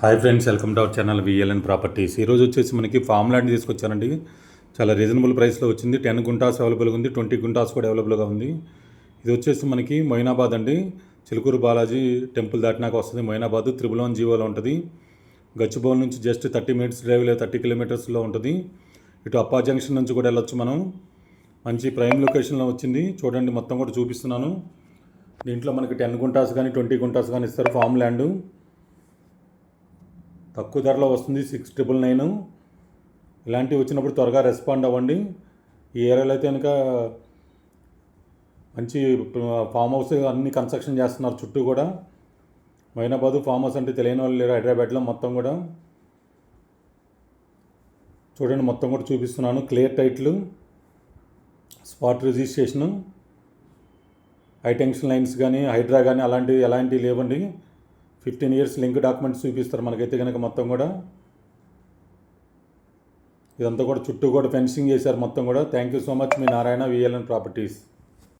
Hi friends, welcome to our channel VLN properties. ఈరోజు వచ్చేసి మనకి ఫామ్ ల్యాండ్ తీసుకొచ్చానండి. చాలా రీజనబుల్ ప్రైస్లో వచ్చింది. 10 గుంటాస్ అవైలబుల్గా ఉంది, 20 గుంటాస్ కూడా అవైలబుల్గా ఉంది. ఇది వచ్చేసి మనకి మొయినాబాద్ అండి. చిలుకూరు బాలాజీ టెంపుల్ దాటినాక వస్తుంది. మొయినాబాద్ 111 జీవోలో ఉంటుంది. గచ్చిబౌల్ నుంచి జస్ట్ 30 మినిట్స్ డ్రైవ్ లేదా 30 కిలోమీటర్స్లో ఉంటుంది. ఇటు అప్పా జంక్షన్ నుంచి కూడా వెళ్ళొచ్చు మనం. మంచి ప్రైమ్ లొకేషన్లో వచ్చింది. చూడండి, మొత్తం కూడా చూపిస్తున్నాను. దీంట్లో మనకి 10 గుంటాస్ కానీ 20 గుంటాస్ కానీ ఇస్తారు. ఫామ్ ల్యాండ్ తక్కువ ధరలో వస్తుంది. 6,999. ఇలాంటివి వచ్చినప్పుడు త్వరగా రెస్పాండ్ అవ్వండి. ఈ ఏరియాలో అయితే కనుక మంచి ఫామ్ హౌస్ అన్ని కన్స్ట్రక్షన్ చేస్తున్నారు చుట్టూ కూడా. మొయినాబాద్ ఫామ్ హౌస్ అంటే తెలియని వాళ్ళు లేరు హైదరాబాద్లో. మొత్తం కూడా చూడండి, మొత్తం కూడా చూపిస్తున్నాను. Clear title, spot registration, high tension lines కానీ హైడ్రా కానీ ఎలాంటివి లేవండి. 15 ఇయర్స్ లింక్ డాక్యుమెంట్స్ చూపిస్తారు మనకైతే కనుక. మొత్తం కూడా ఇదంతా కూడా చుట్టూ కూడా ఫెన్సింగ్ చేశారు మొత్తం కూడా. Thank you so much. Me Narayana VLN properties.